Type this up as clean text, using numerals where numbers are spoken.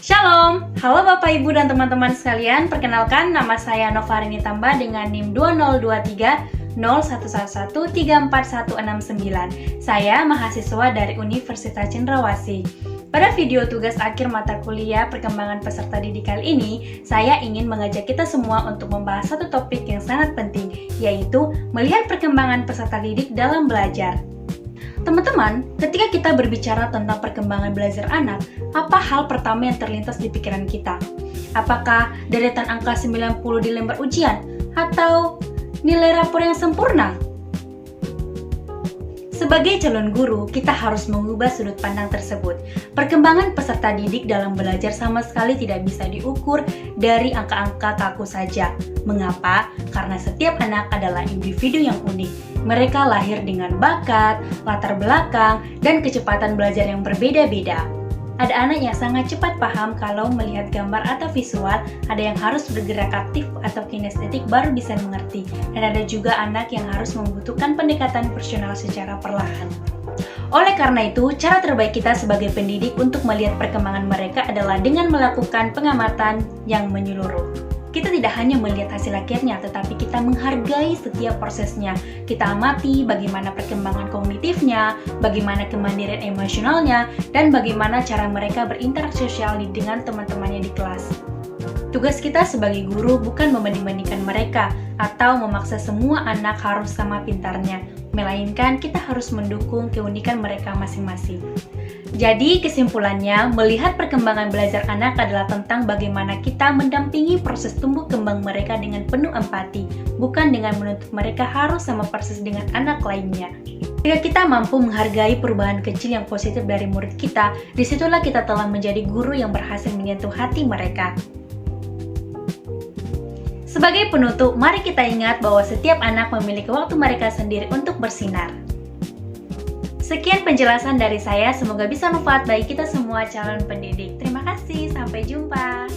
Shalom, halo Bapak Ibu dan teman-teman sekalian. Perkenalkan, nama saya Novarini Tamba dengan NIM 2023 0111341169. Saya mahasiswa dari Universitas Cendrawasih. Pada video tugas akhir mata kuliah perkembangan peserta didik kali ini, saya ingin mengajak kita semua untuk membahas satu topik yang sangat penting, yaitu melihat perkembangan peserta didik dalam belajar. Teman-teman, ketika kita berbicara tentang perkembangan belajar anak, apa hal pertama yang terlintas di pikiran kita? Apakah deretan angka 90 di lembar ujian? Atau nilai rapor yang sempurna? Sebagai calon guru, kita harus mengubah sudut pandang tersebut. Perkembangan peserta didik dalam belajar sama sekali tidak bisa diukur dari angka-angka kaku saja. Mengapa? Karena setiap anak adalah individu yang unik. Mereka lahir dengan bakat, latar belakang, dan kecepatan belajar yang berbeda-beda. Ada anak yang sangat cepat paham kalau melihat gambar atau visual, ada yang harus bergerak aktif atau kinestetik baru bisa mengerti, dan ada juga anak yang harus membutuhkan pendekatan personal secara perlahan. Oleh karena itu, cara terbaik kita sebagai pendidik untuk melihat perkembangan mereka adalah dengan melakukan pengamatan yang menyeluruh. Kita tidak hanya melihat hasil akhirnya, tetapi kita menghargai setiap prosesnya. Kita amati bagaimana perkembangan kognitifnya, bagaimana kemandirian emosionalnya, dan bagaimana cara mereka berinteraksi sosial dengan teman-temannya di kelas. Tugas kita sebagai guru bukan membanding-bandingkan mereka atau memaksa semua anak harus sama pintarnya, melainkan kita harus mendukung keunikan mereka masing-masing. Jadi kesimpulannya, melihat perkembangan belajar anak adalah tentang bagaimana kita mendampingi proses tumbuh kembang mereka dengan penuh empati, bukan dengan menuntut mereka harus sama persis dengan anak lainnya. Jika kita mampu menghargai perubahan kecil yang positif dari murid kita, disitulah kita telah menjadi guru yang berhasil menyentuh hati mereka. Sebagai penutup, mari kita ingat bahwa setiap anak memiliki waktu mereka sendiri untuk bersinar. Sekian penjelasan dari saya, semoga bisa manfaat bagi kita semua calon pendidik. Terima kasih, sampai jumpa.